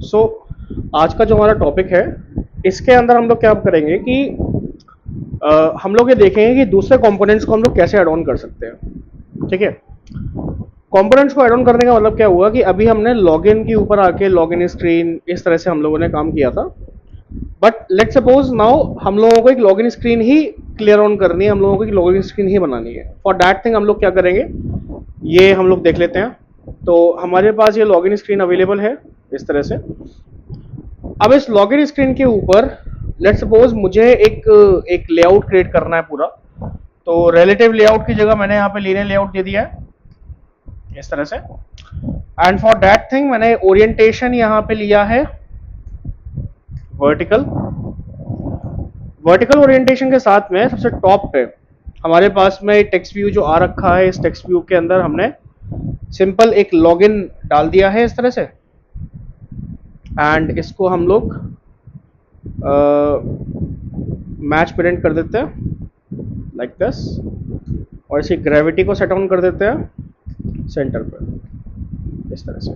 सो आज का जो हमारा टॉपिक है, इसके अंदर हम लोग क्या करेंगे कि हम लोग ये देखेंगे कि दूसरे कंपोनेंट्स को हम लोग कैसे ऐड ऑन कर सकते हैं। ठीक है, कंपोनेंट्स को ऐड ऑन करने का मतलब क्या हुआ कि अभी हमने लॉगिन के ऊपर आके लॉगिन स्क्रीन इस तरह से हम लोगों ने काम किया था। बट लेट्स सपोज नाउ हम लोगों को एक login screen he clear on करनी है, हम लोगों को एक लॉगिन स्क्रीन ही बनानी है। फॉर दैट थिंग हम लोग क्या करेंगे, ये हम लोग देख लेते हैं। तो हमारे पास ये लॉगिन स्क्रीन अवेलेबल है इस तरह से। अब इस लॉगिन स्क्रीन के ऊपर लेट्स सपोज मुझे एक एक लेआउट क्रिएट करना है पूरा। तो रिलेटिव लेआउट की जगह मैंने यहाँ पे लीनियर लेआउट दे दिया है इस तरह से। एंड फॉर दैट थिंग मैंने ओरिएंटेशन यहाँ पे लिया है वर्टिकल। वर्टिकल ओरिएंटेशन के साथ में सबसे टॉप पे हमारे पास में टेक्स्ट व्यू जो आ रखा है, इस टेक्स्ट व्यू के अंदर हमने सिंपल एक लॉगिन डाल दिया है इस तरह से। एंड इसको हम लोग मैच पेरेंट कर देते हैं लाइक दिस, और इसकी ग्रेविटी को सेट ऑन कर देते हैं सेंटर पर इस तरह से।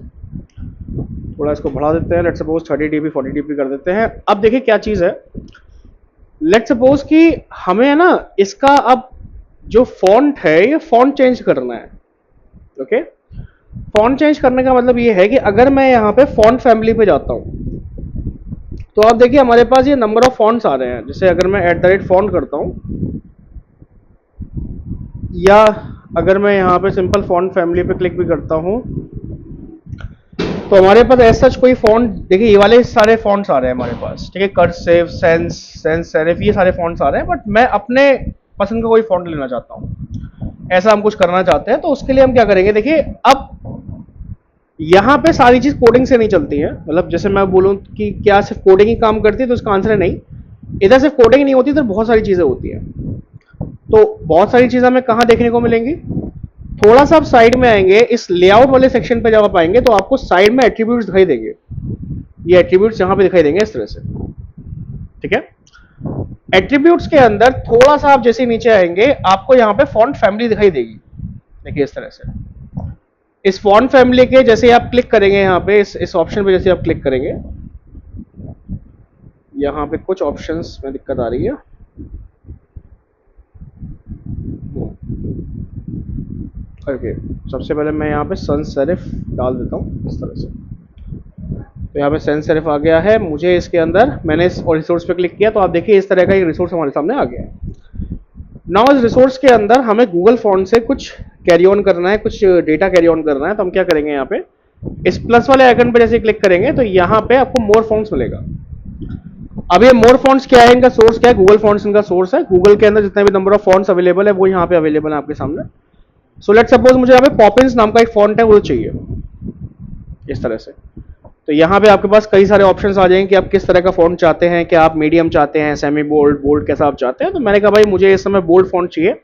थोड़ा इसको बढ़ा देते हैं, लेट्स सपोज 30 dB 40 dB कर देते हैं। अब देखिए क्या चीज है, लेट्स सपोज कि हमें ना इसका अब जो फॉन्ट है ये फॉन्ट चेंज करना है। ओके, फॉन्ट चेंज करने का मतलब ये है कि अगर मैं यहाँ पे फॉन्ट फैमिली पे जाता हूँ तो आप देखिए हमारे पास ये नंबर ऑफ फॉन्ट्स आ रहे हैं। जैसे अगर मैं @font करता हूँ, या अगर मैं यहाँ पे सिंपल फॉन्ट फैमिली पे क्लिक भी करता हूँ, तो हमारे पास ऐसा कोई फॉन्ट, देखिए ये वाले सारे फॉन्ट्स आ रहे हैं हमारे पास। ठीक है, कर्सिव, सेंस, सेंस सेरिफ, ये सारे फॉन्ट्स आ रहे हैं। बट मैं अपने पसंद का कोई फॉन्ट लेना चाहता हूँ, ऐसा हम कुछ करना चाहते हैं। तो उसके लिए हम क्या करेंगे, देखिए अब यहाँ पे सारी चीज कोडिंग से नहीं चलती है। मतलब जैसे मैं बोलूँ कि क्या सिर्फ कोडिंग ही काम करती है, तो इसका आंसर है नहीं। इधर सिर्फ कोडिंग नहीं होती, इधर बहुत सारी चीजें होती है। तो बहुत सारी चीजें हमें कहाँ देखने को मिलेंगी, थोड़ा सा आप साइड में आएंगे, इस लेआउट वाले सेक्शन पे जब आप आएंगे तो आपको साइड में एट्रीब्यूट्स दिखाई देंगे। ये एट्रीब्यूट्स यहाँ पे दिखाई देंगे इस तरह से। ठीक है, एट्रीब्यूट्स के अंदर थोड़ा सा आप जैसे नीचे आएंगे, आपको यहाँ पे फॉन्ट फैमिली दिखाई देगी। देखिए इस तरह से, इस फॉन्ट फैमिली के जैसे आप क्लिक करेंगे यहाँ पे, इस ऑप्शन पे जैसे आप क्लिक करेंगे, यहाँ पे कुछ ऑप्शंस में दिक्कत आ रही है। ओके, सबसे पहले मैं यहाँ पे sans serif डाल देता हूँ इस तरह से। तो यहाँ पे sans serif आ गया है। मुझे इसके अंदर मैंने इस रिसोर्स पे क्लिक किया, तो आप देखिए इस तरह का एक रिसोर्स हमारे सामने आ गया है। नाउ इस रिसोर्स के अंदर हमें गूगल फॉन्ट से कुछ कैरी ऑन करना है, कुछ डेटा कैरी ऑन करना है। तो हम क्या करेंगे, यहाँ पे इस प्लस वाले आइकन पे जैसे क्लिक करेंगे तो यहाँ पे आपको मोर फॉन्ट्स मिलेगा। अब ये मोर फॉन्ट्स क्या है, इनका सोर्स क्या है, गूगल फॉन्ट्स इनका सोर्स है। गूगल के अंदर जितने भी नंबर ऑफ फॉन्ट्स अवेलेबल है वो यहाँ पे अवेलेबल है आपके सामने। सो लेट सपोज मुझे यहाँ पे पॉपिंस नाम का एक फॉन्ट है वो चाहिए इस तरह से। तो यहाँ पे आपके पास कई सारे ऑप्शंस आ जाएंगे कि आप किस तरह का फॉन्ट चाहते हैं, क्या आप मीडियम चाहते हैं, सेमी बोल्ड, बोल्ड कैसा आप चाहते हैं। तो मैंने कहा भाई मुझे इस समय बोल्ड फॉन्ट चाहिए,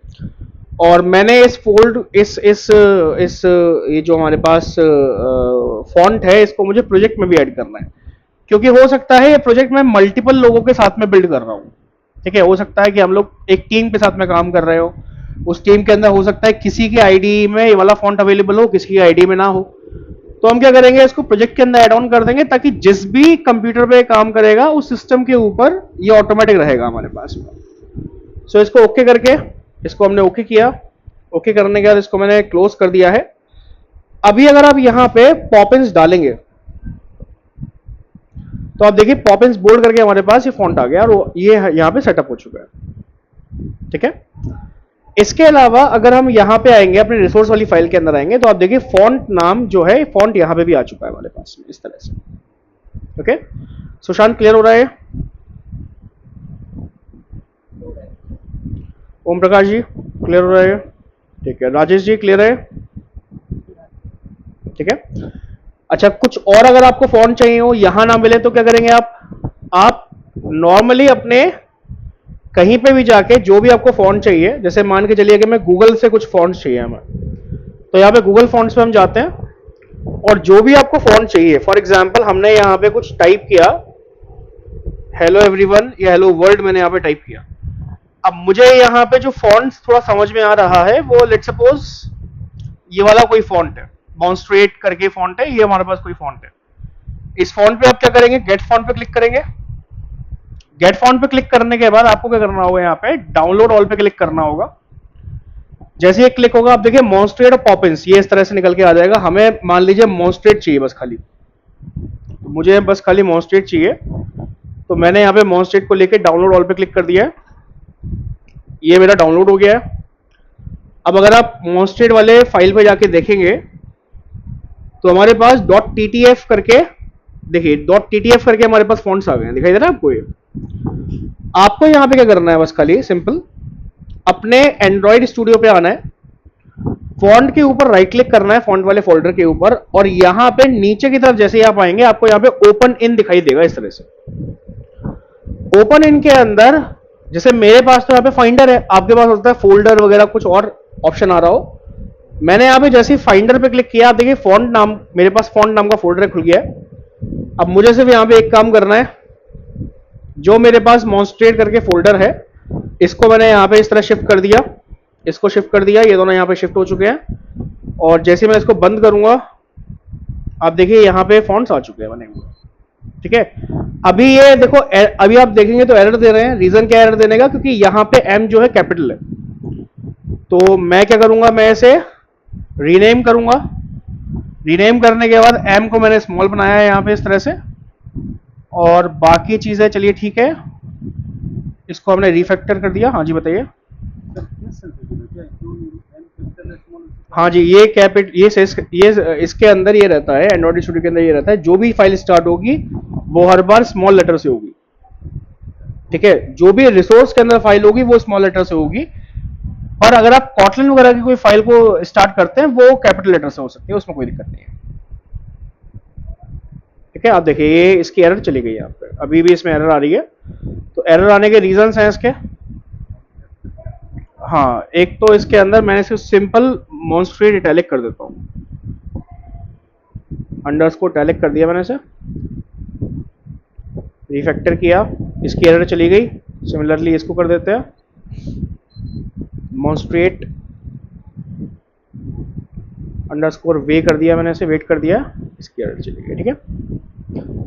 और मैंने इस फोल्ड इस ये जो हमारे पास फॉन्ट है इसको मुझे प्रोजेक्ट में भी ऐड करना है, क्योंकि हो सकता है ये प्रोजेक्ट में मल्टीपल लोगों के साथ में बिल्ड कर रहा हूँ। ठीक है, हो सकता है कि हम लोग एक टीम के साथ में काम कर रहे हो, उस टीम के अंदर हो सकता है किसी की आईडी में ये वाला फॉन्ट अवेलेबल हो, किसी की आईडी में ना हो। तो हम क्या करेंगे, इसको प्रोजेक्ट के अंदर ऐड ऑन कर देंगे, ताकि जिस भी कंप्यूटर पे काम करेगा उस सिस्टम के ऊपर ये ऑटोमेटिक रहेगा हमारे पास में। सो इसको ओके करके, इसको हमने ओके किया। ओके करने के बाद इसको मैंने क्लोज कर दिया है। अभी अगर आप यहाँ पे पॉपिंस डालेंगे तो आप देखिए पॉपिंस बोल्ड करके हमारे पास ये फॉन्ट आ गया, और ये यहाँ पे सेटअप हो चुका है। ठीक है, इसके अलावा अगर हम यहाँ पे आएंगे, अपने रिसोर्स वाली फाइल के अंदर आएंगे, तो आप देखिए फॉन्ट नाम जो है, फॉन्ट यहाँ पे भी आ चुका है हमारे पास में इस तरह से। ओके, सुशांत क्लियर हो रहा है? ओम प्रकाश जी क्लियर हो रहा है? ठीक है, राजेश जी क्लियर है? ठीक है, अच्छा कुछ और अगर आपको फॉन्ट चाहिए हो, यहां ना मिले तो क्या करेंगे आप नॉर्मली अपने कहीं पे भी जाके जो भी आपको फॉन्ट चाहिए, जैसे मान के चलिए कि मैं गूगल से कुछ फॉन्ट चाहिए हमें, तो यहाँ पे गूगल फॉन्ट्स पे हम जाते हैं, और जो भी आपको फॉन्ट चाहिए, फॉर एग्जांपल हमने यहाँ पे कुछ टाइप किया, हेलो एवरीवन या हेलो वर्ल्ड मैंने यहाँ पे टाइप किया। अब मुझे यहाँ पे जो फॉन्ट थोड़ा समझ में आ रहा है वो लेट्स सपोज ये वाला कोई फॉन्ट है, मॉन्स्ट्रेट करके फॉन्ट है, ये हमारे पास कोई फॉन्ट है। इस फॉन्ट पे आप क्या करेंगे, गेट फॉन्ट पे क्लिक करेंगे। गेट फॉन्ट पे क्लिक करने के बाद आपको क्या करना होगा, यहाँ पे डाउनलोड ऑल पे क्लिक करना होगा। जैसे ये क्लिक होगा आप देखिए मॉन्स्ट्रेट और पॉपिंस ये इस तरह से निकल के आ जाएगा। हमें मान लीजिए मॉन्स्ट्रेट चाहिए बस खाली, तो मुझे बस खाली मॉन्स्ट्रेट चाहिए, तो मैंने यहाँ पे मॉन्स्ट्रेट को लेके डाउनलोड ऑल पे क्लिक कर दिया है। ये मेरा डाउनलोड हो गया है। अब अगर आप मॉन्स्ट्रेट वाले फाइल पे जाके देखेंगे तो हमारे पास .ttf करके, देखिए .ttf करके हमारे पास फॉन्ट्स आ गए हैं, दिखाई दे रहा है आपको ये। आपको यहाँ पे क्या करना है, बस खाली सिंपल अपने एंड्रॉइड स्टूडियो पे आना है, फॉन्ट के ऊपर राइट क्लिक करना है, फॉन्ट वाले फोल्डर के ऊपर, और यहां पे नीचे की तरफ जैसे ही आप आएंगे आपको यहाँ पे ओपन इन दिखाई देगा इस तरह से। ओपन इन के अंदर जैसे मेरे पास तो यहाँ पे फाइंडर है, आपके पास होता है फोल्डर वगैरह कुछ और ऑप्शन आ रहा हो। मैंने यहाँ पे जैसे ही फाइंडर पे क्लिक किया, आप देखिए फॉन्ट नाम, मेरे पास फॉन्ट नाम का फोल्डर खुल गया है। अब मुझे सिर्फ यहाँ पे एक काम करना है, जो मेरे पास मॉन्स्ट्रेट करके फोल्डर है इसको मैंने यहाँ पे इस तरह शिफ्ट कर दिया, इसको शिफ्ट कर दिया, ये दोनों यहाँ पे शिफ्ट हो चुके हैं। और जैसे मैं इसको बंद करूंगा आप देखिए यहाँ पे फॉन्ट्स आ चुके हैं बने हुए, ठीक है। अभी ये देखो अभी आप देखेंगे तो एरर दे रहे हैं। रीजन क्या एरर देने का, क्योंकि यहाँ पे एम जो है कैपिटल है। तो मैं क्या करूंगा, मैं इसे रीनेम करूंगा। रीनेम करने के बाद एम को मैंने स्मॉल बनाया है यहाँ पे इस तरह से, और बाकी चीजें चलिए ठीक है, इसको हमने रिफैक्टर कर दिया। हाँ जी बताइए। हाँ जी, ये कैपिट ये इसके अंदर ये रहता है, एंड्रॉइड स्टूडियो के अंदर ये रहता है, जो भी फाइल स्टार्ट होगी वो हर बार स्मॉल लेटर से होगी, ठीक है। जो भी रिसोर्स के अंदर फाइल होगी वो स्मॉल लेटर से होगी, और अगर आप कॉटलिन वगैरह की कोई फाइल को स्टार्ट करते हैं वो कैपिटल लेटर से हो सकती है, उसमें कोई दिक्कत नहीं है, ठीक है। आप देखिए ये इसकी एरर चली गई यहाँ पे, अभी भी इसमें एरर आ रही है। तो एरर आने के रीजंस हैं इसके, हाँ, एक तो इसके अंदर मैंने सिर्फ सिंपल मॉन्स्ट्रेट इटैलिक कर देता हूँ, अंडरस्कोर इटैलिक कर दिया मैंने इसे, रिफैक्टर किया, इसकी एरर चली गई। सिमिलरली इसको कर देते हैं मॉन्स्ट्रेट अंडरस्कोर वे कर दिया मैंने इसे, वेट कर दिया, इसकी एरर चली गई, ठीक है।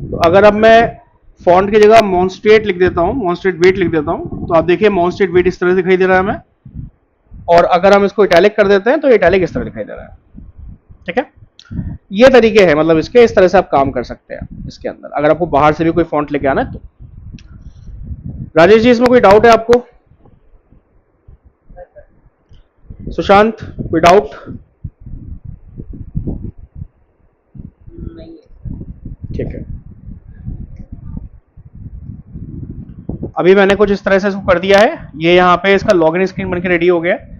तो अगर अब मैं फॉन्ट की जगह मॉन्स्ट्रेट लिख देता हूँ, मॉन्स्ट्रेट वेट लिख देता हूँ, तो आप देखिए मॉन्स्ट्रेट वेट इस तरह दिखाई दे रहा है हमें, और अगर हम इसको इटैलिक कर देते हैं तो इटैलिक इस तरह दिखाई दे रहा है, ठीक है। ये तरीके हैं, मतलब इसके इस तरह से आप काम कर सकते हैं इसके अंदर, अगर आपको बाहर से भी कोई फॉन्ट लेके आना है तो। राजेश जी इसमें कोई डाउट है आपको? सुशांत कोई डाउट? ठीक है, अभी मैंने कुछ इस तरह से इसको कर दिया है। ये यहाँ पे इसका लॉगिन स्क्रीन बनके रेडी हो गया है।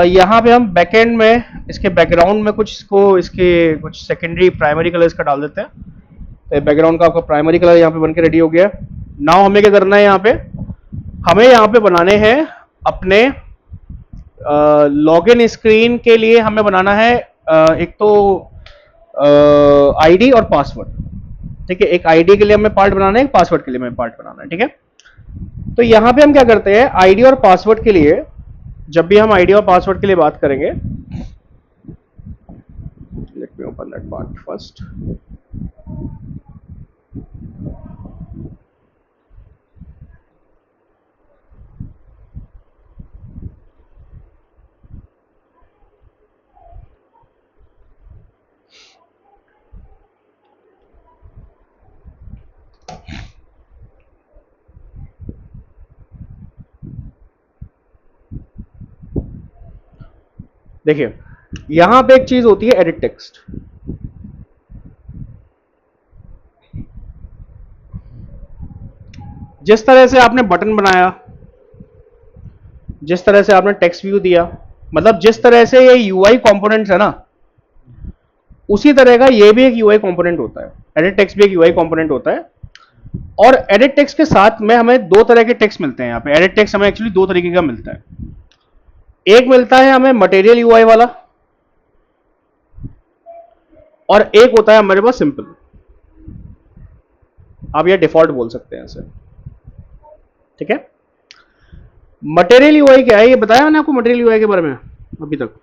यहाँ पे हम बैकएंड में इसके बैकग्राउंड में कुछ इसको इसके कुछ सेकेंडरी प्राइमरी कलर्स का डाल देते हैं, तो बैकग्राउंड का आपका प्राइमरी कलर यहाँ पे बनके रेडी हो गया है। नाउ हमें क्या करना है, यहाँ पे हमें यहाँ पे बनाने हैं अपने लॉगिन स्क्रीन के लिए हमें बनाना है एक तो आईडी और पासवर्ड, ठीक है। एक आईडी के लिए हमें पार्ट बनाना है, एक पासवर्ड के लिए हमें पार्ट बनाना है, ठीक है। तो यहां पे हम क्या करते हैं, आईडी और पासवर्ड के लिए, जब भी हम आईडी और पासवर्ड के लिए बात करेंगे, let me open that part first. देखिए यहां पे एक चीज होती है एडिट टेक्स्ट। जिस तरह से आपने बटन बनाया, जिस तरह से आपने टेक्स्ट व्यू दिया, मतलब जिस तरह से ये यूआई कंपोनेंट्स है ना, उसी तरह का ये भी एक यूआई कंपोनेंट होता है। एडिट टेक्स्ट भी एक यूआई कंपोनेंट होता है, और एडिट टेक्स्ट के साथ में हमें दो तरह के टेक्स्ट मिलते हैं। यहाँ पे एडिट टेक्स्ट हमें एक्चुअली दो तरीके का मिलता है। एक मिलता है हमें मटेरियल यूआई वाला, और एक होता है हमारे पास सिंपल, आप ये डिफॉल्ट बोल सकते हैं इसे, ठीक है। मटेरियल यूआई क्या है ये बताया मैंने आपको मटेरियल यूआई के बारे में अभी तक?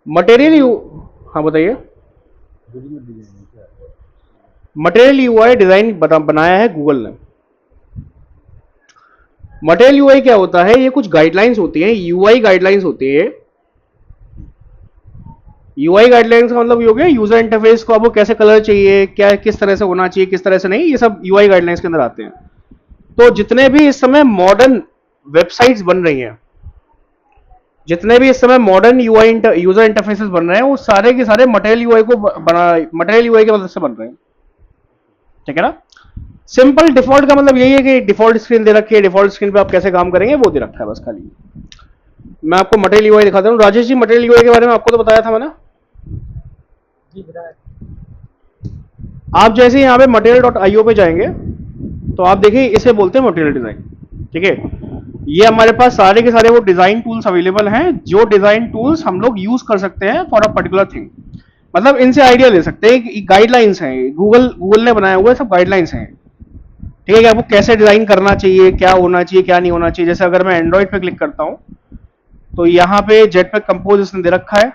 मटेरियल यू, हाँ बताइए। मटेरियल यूआई डिजाइन बनाया है गूगल ने। मटेरियल यूआई क्या होता है, ये कुछ गाइडलाइंस होती हैं, यूआई गाइडलाइंस होती है। यूआई गाइडलाइंस का मतलब ये हो गया यूजर इंटरफेस को आपको कैसे कलर चाहिए, क्या किस तरह से होना चाहिए, किस तरह से नहीं, ये सब यूआई गाइडलाइंस के अंदर आते हैं। तो जितने भी इस समय मॉडर्न वेबसाइट्स बन रही हैं, जितने भी इस समय मॉडर्न यूआई यूजर इंटरफेसेस बन रहे हैं, वो सारे के सारे मटेरियल यूआई को बना, मटेरियल यूआई की मदद से बन रहे हैं। ठीक है ना। सिंपल डिफॉल्ट का मतलब यही है कि डिफॉल्ट स्क्रीन दे रखी है, डिफॉल्ट स्क्रीन पे आप कैसे काम करेंगे वो दे रखा है बस खाली। मैं आपको मटेरियल यूआई दिखाता हूँ। राजेश जी, मटेरियल यूआई के बारे में आपको तो बताया था मैंने। आप जैसे यहाँ पे material.io पे जाएंगे तो आप देखिए इसे बोलते हैं मटेरियल डिजाइन। ठीक है, ये हमारे पास सारे के सारे वो डिजाइन टूल्स अवेलेबल हैं, जो डिजाइन टूल्स हम लोग यूज कर सकते हैं फॉर अ पर्टिकुलर थिंग। मतलब इनसे आइडिया ले सकते हैं कि गाइडलाइंस हैं, गूगल गूगल ने बनाया हुआ सब गाइडलाइंस हैं। ठीक है, कि आपको कैसे डिजाइन करना चाहिए, क्या होना चाहिए, क्या नहीं होना चाहिए। जैसे अगर मैं एंड्रॉइड पे क्लिक करता हूं तो यहाँ पे जेटपैक कंपोज इसने दे रखा है।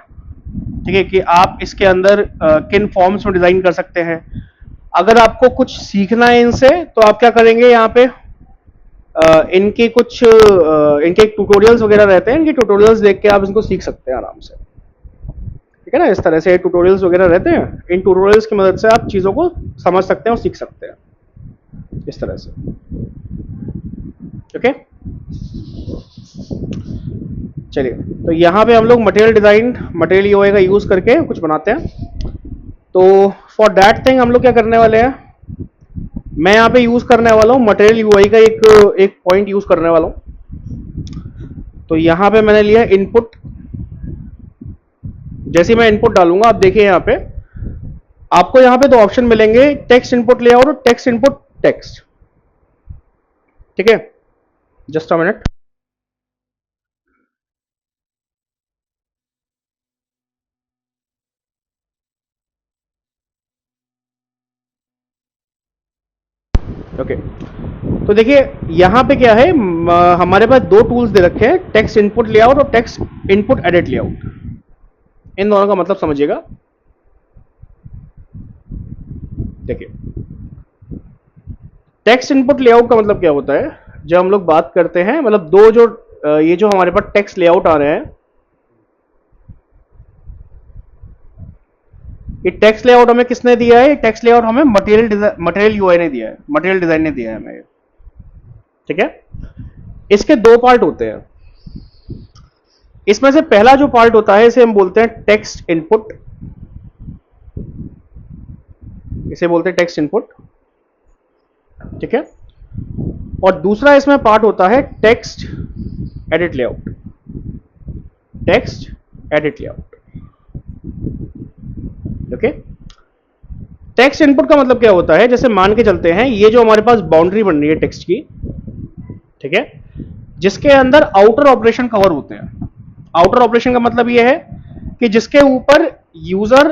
ठीक है, कि आप इसके अंदर किन फॉर्म्स में डिजाइन कर सकते हैं। अगर आपको कुछ सीखना है इनसे तो आप क्या करेंगे, यहाँ पे इनके कुछ इनके ट्यूटोरियल्स वगैरह रहते हैं, इनके ट्यूटोरियल्स देख के आप इनको सीख सकते हैं आराम से। ठीक है ना, इस तरह से ट्यूटोरियल्स वगैरह रहते हैं, इन ट्यूटोरियल्स की मदद से आप चीज़ों को समझ सकते हैं और सीख सकते हैं इस तरह से। ओके, चलिए, तो यहाँ पे हम लोग मटेरियल डिजाइन, मटेरियल यूआई का यूज करके कुछ बनाते हैं। तो फॉर दैट थिंग हम लोग क्या करने वाले हैं, मैं यहाँ पे यूज करने वाला हूँ मटेरियल यूआई का एक एक पॉइंट यूज करने वाला हूँ। तो यहाँ पे मैंने लिया इनपुट। जैसे मैं इनपुट डालूंगा, आप देखिए यहाँ पे आपको यहाँ पे दो ऑप्शन मिलेंगे, टेक्स्ट इनपुट लेआउट और टेक्स्ट इनपुट टेक्स्ट। ठीक है, जस्ट अ मिनट। ओके, तो देखिए यहाँ पे क्या है, हमारे पास दो टूल्स दे रखे हैं, टेक्स्ट इनपुट लेआउट और टेक्स्ट इनपुट एडिट लेआउट। इन दोनों का मतलब समझिएगा। देखिए, टेक्स्ट इनपुट लेआउट का मतलब क्या होता है, जब हम लोग बात करते हैं, मतलब दो जो ये जो हमारे पास टेक्स्ट लेआउट आ रहे हैं, ये टेक्स्ट लेआउट हमें किसने दिया है, टेक्स्ट लेआउट हमें मटेरियल यूआई ने दिया है, मटेरियल डिजाइन ने दिया है हमें। ठीक है, इसके दो पार्ट होते हैं। इसमें से पहला जो पार्ट होता है इसे हम बोलते हैं टेक्स्ट इनपुट, इसे बोलते हैं टेक्स्ट इनपुट। ठीक है, और दूसरा इसमें पार्ट होता है text edit layout, text edit layout. Okay, text input का मतलब क्या होता है, जैसे मान के चलते हैं ये जो हमारे पास बाउंड्री बन रही है टेक्स्ट की, ठीक है, जिसके अंदर आउटर ऑपरेशन कवर होते हैं। आउटर ऑपरेशन का मतलब ये है कि जिसके ऊपर यूजर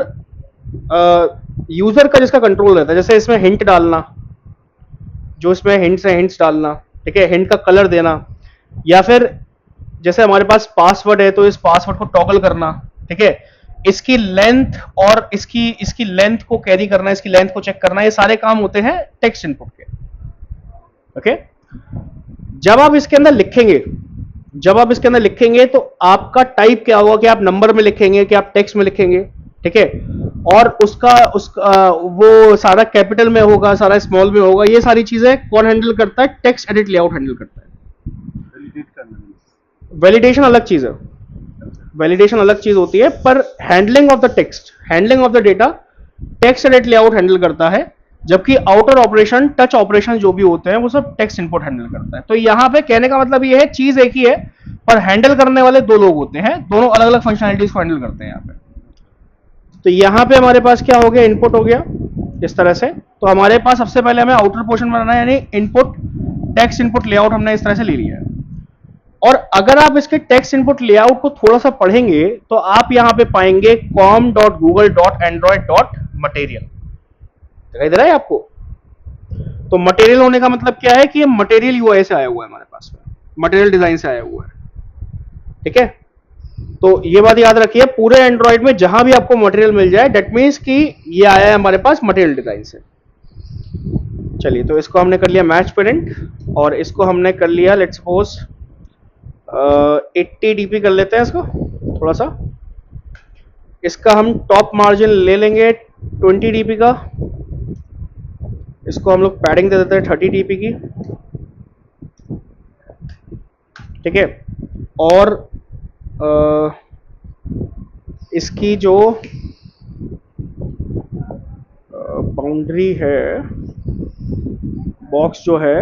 यूजर का जिसका कंट्रोल रहता है। जैसे इसमें हिंट डालना, जो इसमें हिंट्स है, हिंट्स डालना, ठीक है, हिंट का कलर देना, या फिर जैसे हमारे पास पासवर्ड है तो इस पासवर्ड को टॉगल करना। ठीक है, इसकी लेंथ और इसकी इसकी लेंथ को कैरी करना, इसकी लेंथ को चेक करना, ये सारे काम होते हैं टेक्स्ट इनपुट के। ओके, जब आप इसके अंदर लिखेंगे, जब आप इसके अंदर लिखेंगे तो आपका टाइप क्या होगा, कि आप नंबर में लिखेंगे, कि आप टेक्स्ट में लिखेंगे। ठीक है, और उसका वो सारा कैपिटल में होगा, सारा स्मॉल में होगा, ये सारी चीजें कौन हैंडल करता है, टेक्स्ट एडिट लेआउट हैंडल करता है। वैलिडेशन अलग चीज है, वैलिडेशन अलग चीज होती है, पर handling of the text, handling of the data text edit layout handle करता है, जबकि आउटर ऑपरेशन, टच ऑपरेशन जो भी होते हैं वो सब टेक्स्ट इनपुट हैंडल करता है। तो यहां पे कहने का मतलब ये है, चीज एक ही है पर हैंडल करने वाले दो लोग होते हैं, दोनों अलग अलग फंक्शनलिटीज को हैंडल करते हैं यहाँ पे। तो यहाँ पे हमारे पास क्या हो गया, इनपुट हो गया इस तरह से। तो हमारे पास सबसे पहले हमें आउटर पोर्शन बनाना है, यानी इनपुट, टेक्स्ट इनपुट लेआउट हमने इस तरह से ले लिया है। और अगर आप इसके टेक्स्ट इनपुट लेआउट को थोड़ा सा पढ़ेंगे तो आप यहां पे पाएंगे com.google.android.material, दिखाई दे रहा है आपको। तो मटेरियल होने का मतलब क्या है, कि ये मटेरियल यूआई से आया हुआ है हमारे पास में, मटेरियल डिजाइन से आया हुआ है। ठीक है, तो ये बात याद रखिए, पूरे एंड्रॉइड में जहां भी आपको मटेरियल मिल जाए, डेट मीन्स कि ये आया है हमारे पास मटेरियल डिजाइन से। चलिए, तो इसको हमने कर लिया मैच पेरेंट, और इसको हमने कर लिया लेट्स सपोज 80 डीपी कर लेते हैं इसको थोड़ा सा। इसका हम टॉप मार्जिन ले लेंगे 20 डीपी का। इसको हम लोग पैडिंग दे देते हैं 30 डीपी की, ठीक है। और इसकी जो बाउंड्री है, बॉक्स जो है,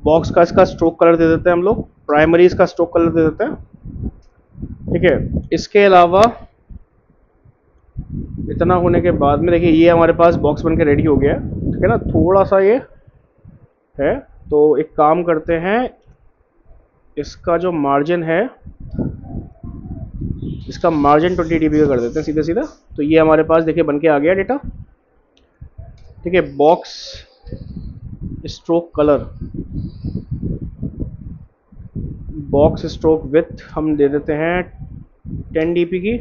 बॉक्स का इसका स्ट्रोक कलर दे देते हैं हम लोग, प्राइमरी इसका स्ट्रोक कलर दे देते हैं, ठीक है। इसके अलावा इतना होने के बाद में देखिए ये हमारे पास बॉक्स बन के रेडी हो गया है, ठीक है ना। थोड़ा सा ये है, तो एक काम करते हैं, इसका जो मार्जिन है, इसका मार्जिन 20 dB का कर देते हैं सीधा सीधा। तो ये हमारे पास देखिए बन के आ गया डेटा, ठीक है। Box stroke colour, box stroke with हम दे देते हैं 10 dB की,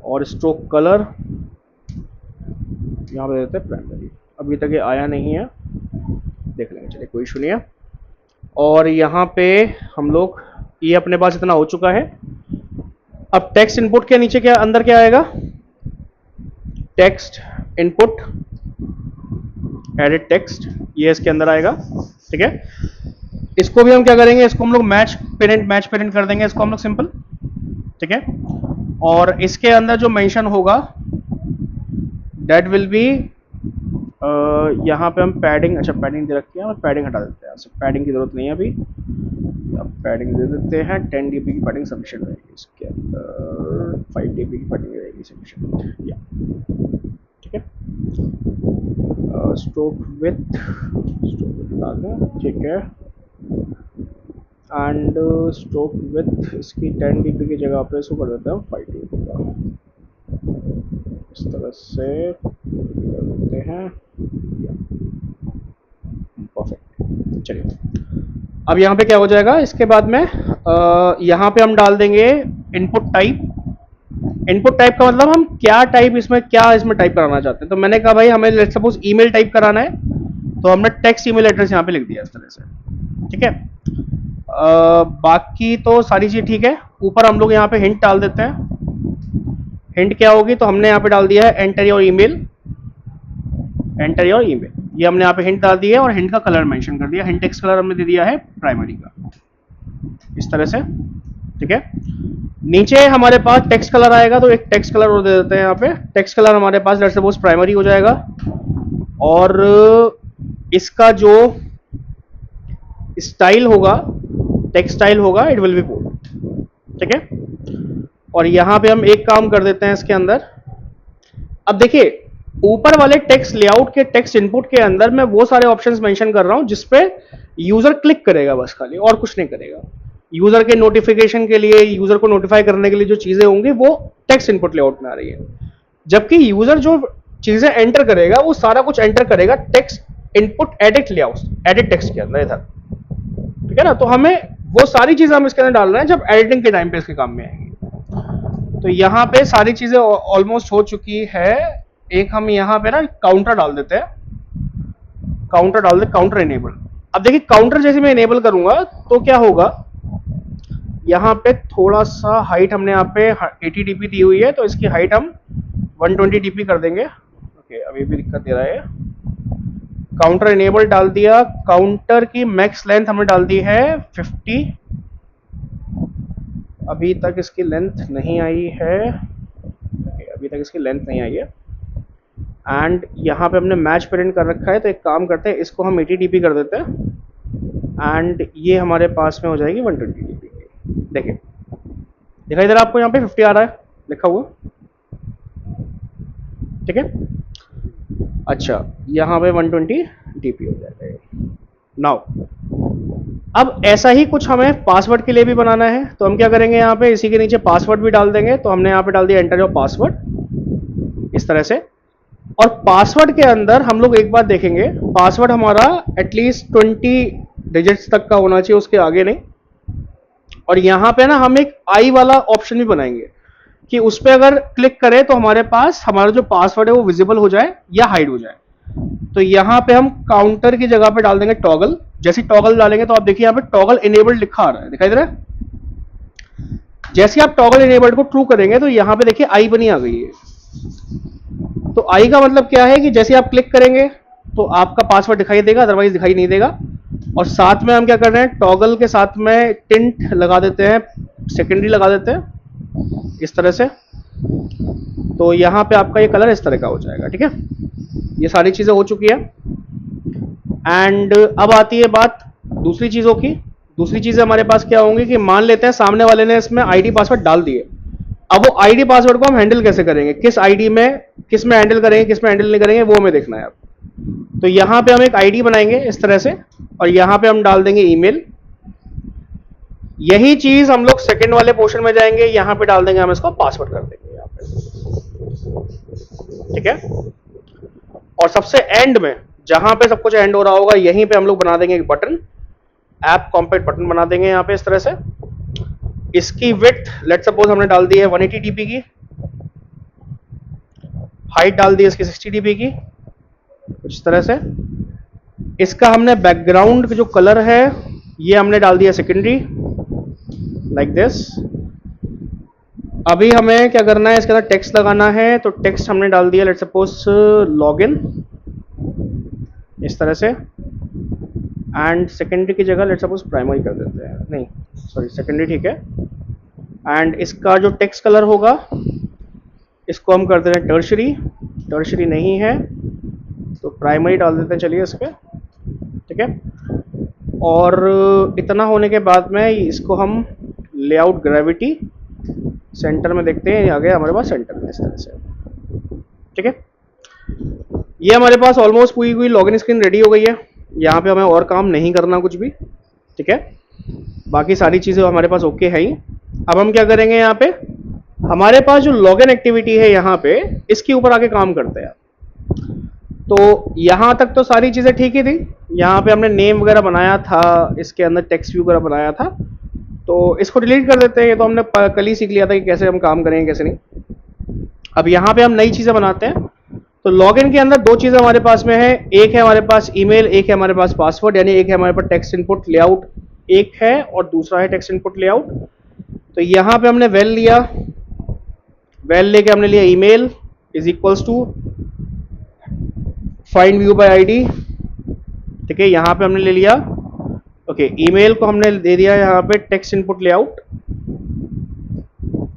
और स्ट्रोक कलर यहाँ पे देते हैं प्राइमरी। अभी तक ये आया नहीं है, देख लेंगे, चलिए कोई इशू नहीं है। और यहाँ पे हम लोग, ये अपने पास इतना हो चुका है। अब टेक्स्ट इनपुट के नीचे क्या, अंदर क्या आएगा, टेक्स्ट इनपुट एडिट टेक्स्ट, ये इसके अंदर आएगा, ठीक है। इसको भी हम क्या करेंगे, इसको हम लोग मैच पेरेंट कर देंगे इसको हम लोग सिंपल, ठीक है। और इसके अंदर जो मेंशन होगा दैट विल बी, यहाँ पे हम पैडिंग, अच्छा पैडिंग दे रखी है, पैडिंग हटा देते हैं, पैडिंग की जरूरत नहीं है अभी। अब पैडिंग दे देते हैं 10 dB की पैडिंग सफिशिएंट रहेगी, इसके अंदर 5 dB की पैडिंग रहेगी सफिशिएंट, या ठीक है। स्ट्रोक विथ हटा दें, ठीक है। एंड स्ट्रोक विथ इसकी 10 dB की जगह पे इसको कर देते हैं 5 dB का, इस तरह से कर देते हैं, परफेक्ट। चलिए, अब यहाँ पे क्या हो जाएगा, इसके बाद में यहाँ पे हम डाल देंगे इनपुट टाइप। इनपुट टाइप का मतलब हम क्या टाइप इसमें टाइप कराना चाहते हैं। तो मैंने कहा भाई हमें लेट्स सपोज ईमेल टाइप कराना है, तो हमने टेक्स्ट ईमेल एड्रेस यहाँ पे लिख दिया इस तरह से, ठीक है। बाकी तो सारी चीज ठीक है। ऊपर हम लोग यहाँ पे हिंट डाल देते हैं। हिंट क्या होगी, तो हमने यहाँ पे डाल दिया है enter your email, enter your email, ये हमने यहाँ पे हिंट डाल दिया है, और हिंट का कलर मेंशन कर दिया। हिंट टेक्स्ट कलर हमने दे दिया है प्राइमरी का, इस तरह से, ठीक है। नीचे हमारे पास टेक्स्ट कलर आएगा, तो एक टेक्स्ट कलर और दे देते हैं यहाँ पे। टेक्स्ट कलर हमारे पास लेट्स सपोज प्राइमरी हो जाएगा, और इसका जो स्टाइल होगा, टेक्स्ट स्टाइल होगा, इट विल बी बोल्ड, ठीक है। और यहाँ पे हम एक काम कर देते हैं इसके अंदर। अब देखिए ऊपर वाले टेक्स्ट लेआउट के टेक्स्ट इनपुट के अंदर मैं वो सारे ऑप्शंस मेंशन कर रहा हूं जिसपे यूजर क्लिक करेगा बस, खाली और कुछ नहीं करेगा। यूजर के नोटिफिकेशन के लिए, यूजर को नोटिफाई करने के लिए जो चीजें होंगी वो टेक्स्ट इनपुट लेआउट में आ रही है, जबकि यूजर जो चीजें एंटर करेगा वो सारा कुछ एंटर करेगा text input edit layout, edit text के अंदर इधर, ठीक है ना। तो हमें वो सारी चीजें हम इसके अंदर डाल रहे हैं जब एडिटिंग के टाइम पे इसके काम में आएंगी। तो यहाँ पे सारी चीजें ऑलमोस्ट हो चुकी है। एक हम यहाँ पे ना काउंटर डाल देते हैं, काउंटर डाल दे, काउंटर इनेबल। अब देखिए काउंटर जैसे मैं इनेबल करूंगा तो क्या होगा, यहाँ पे थोड़ा सा हाइट हमने यहाँ पे 80 dB दी हुई है, तो इसकी हाइट हम 120 dB कर देंगे। ओके, अभी भी दिक्कत दे रहा है। काउंटर इनेबल डाल दिया। काउंटर की मैक्स लेंथ हमने डाल दी है 50, अभी तक इसकी लेंथ नहीं आई है, अभी तक इसकी लेंथ नहीं आई है। एंड यहाँ पे हमने मैच पेरेंट कर रखा है, तो एक काम करते हैं, इसको हम 80 dB कर देते हैं, एंड ये हमारे पास में हो जाएगी 120 dB की। देखिए दिखाई दे रहा है आपको, यहाँ पे 50 आ रहा है लिखा हुआ, ठीक है। अच्छा, यहाँ पे 120 dB हो जाएगा। नाउ अब ऐसा ही कुछ हमें पासवर्ड के लिए भी बनाना है, तो हम क्या करेंगे, यहाँ पे इसी के नीचे पासवर्ड भी डाल देंगे। तो हमने यहाँ पे डाल दिया एंटर योर पासवर्ड, इस तरह से। और पासवर्ड के अंदर हम लोग एक बात देखेंगे, पासवर्ड हमारा एटलीस्ट 20 डिजिट्स तक का होना चाहिए, उसके आगे नहीं। और यहाँ पे ना हम एक आई वाला ऑप्शन भी बनाएंगे कि उस पर अगर क्लिक करें तो हमारे पास हमारा जो पासवर्ड है वो विजिबल हो जाए या हाइड हो जाए। तो यहाँ पे हम काउंटर की जगह पे डाल देंगे टॉगल। जैसे टॉगल डालेंगे तो आप देखिए यहाँ पे टॉगल इनेबल्ड लिखा आ रहा है, दिखाई दे रहा है। जैसे आप टॉगल इनेबल्ड को ट्रू करेंगे तो यहाँ पे देखिए आई बनी आ गई है। तो आई का मतलब क्या है कि जैसे आप क्लिक करेंगे तो आपका पासवर्ड दिखाई देगा, अदरवाइज दिखाई नहीं देगा। और साथ में हम क्या कर रहे हैं, टॉगल के साथ में टिंट लगा देते हैं, सेकेंडरी लगा देते हैं इस तरह से। तो यहाँ पे आपका ये कलर इस तरह का हो जाएगा, ठीक है। ये सारी चीजें हो चुकी है। एंड अब आती है बात दूसरी चीजों की। दूसरी चीजें हमारे पास क्या होंगी कि मान लेते हैं सामने वाले ने इसमें आईडी पासवर्ड डाल दिए। अब वो आईडी पासवर्ड को हम हैंडल कैसे करेंगे, किस आईडी में किस में हैंडल करेंगे, किस में हैंडल नहीं करेंगे, वो हमें देखना है। अब तो यहाँ पे हम एक आईडी बनाएंगे इस तरह से, और यहाँ पे हम डाल देंगे ईमेल। यही चीज हम लोग सेकंड वाले पोर्शन में जाएंगे, यहाँ पे डाल देंगे हम इसको पासवर्ड कर देंगे यहाँ पे, ठीक है। और सबसे एंड में जहां पे सब कुछ एंड हो रहा होगा यहीं पे हम लोग बना देंगे एक बटन, ऐप कॉम्पैक्ट बटन बना देंगे यहाँ पे इस तरह से। इसकी विड्थ लेट सपोज हमने डाल दी है 180 dp की, हाइट डाल दी है इसकी 60 dp की, कुछ इस तरह से। इसका हमने बैकग्राउंड जो कलर है ये हमने डाल दिया सेकेंडरी, लाइक दिस। अभी हमें क्या करना है, इसके अंदर टेक्स्ट लगाना है, तो टेक्स्ट हमने डाल दिया लेट सपोज लॉगिन इस तरह से। एंड सेकेंडरी की जगह लेट सपोज प्राइमरी कर देते हैं, नहीं सॉरी सेकेंडरी ठीक है। एंड इसका जो टेक्स्ट कलर होगा इसको हम कर दे रहे हैं टर्शरी, टर्शरी नहीं है तो प्राइमरी डाल देते हैं, चलिए इस पर, ठीक है। और इतना होने के बाद में इसको हम लेआउट ग्रेविटी सेंटर में देखते हैं, आ गया हमारे पास सेंटर में इस तरह से, ठीक है। ये हमारे पास ऑलमोस्ट पूरी हुई लॉगिन स्क्रीन रेडी हो गई है। यहाँ पे हमें और काम नहीं करना कुछ भी, ठीक है। बाकी सारी चीज़ें हमारे पास ओके है ही। अब हम क्या करेंगे, यहाँ पे हमारे पास जो लॉगिन एक्टिविटी है यहाँ पे इसके ऊपर आके काम करते हैं। तो यहाँ तक तो सारी चीज़ें ठीक ही थी। यहाँ पे हमने नेम वगैरह बनाया था, इसके अंदर टेक्स्ट व्यू वगैरह बनाया था, तो इसको डिलीट कर देते हैं। ये तो हमने कल ही सीख लिया था कि कैसे हम काम करेंगे कैसे नहीं। अब यहाँ पे हम नई चीज़ें बनाते हैं। तो लॉगिन के अंदर दो चीज़ें हमारे पास में है, एक है हमारे पास ईमेल, एक है हमारे पास पासवर्ड, यानी एक है हमारे पास टेक्स्ट इनपुट लेआउट एक है और दूसरा है टेक्स्ट इनपुट लेआउट। तो यहाँ पे हमने वेल लिया, वेल लेके हमने लिया email is equals to find view by ID, ठीक है। यहाँ पे हमने ले लिया ओके, ईमेल को हमने दे दिया यहाँ पे टेक्स्ट इनपुट लेआउट